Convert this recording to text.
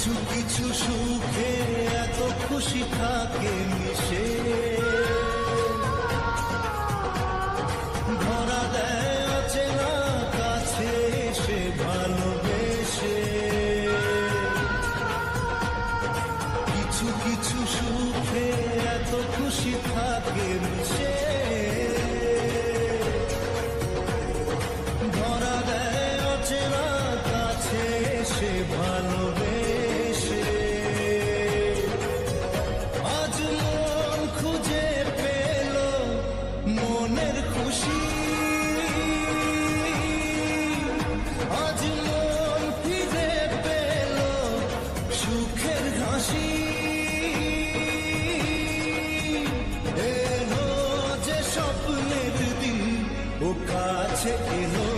কিছু কিছু সুখে এত খুশি থাকে মিশে, ধরা দেয় অচেনা কাছে এসে ভালোবেসে। কিছু কিছু সুখে এত খুশি থাকে মিশে, ধরা দেয় অচেনা কাছে এসে ভালোবেসে। আজ মন খুঁজে পেল মনের খুশি, আজ মন ফিরে পেল সুখের হাসি। এলো যে স্বপ্নের দিন, ও কাছে এলো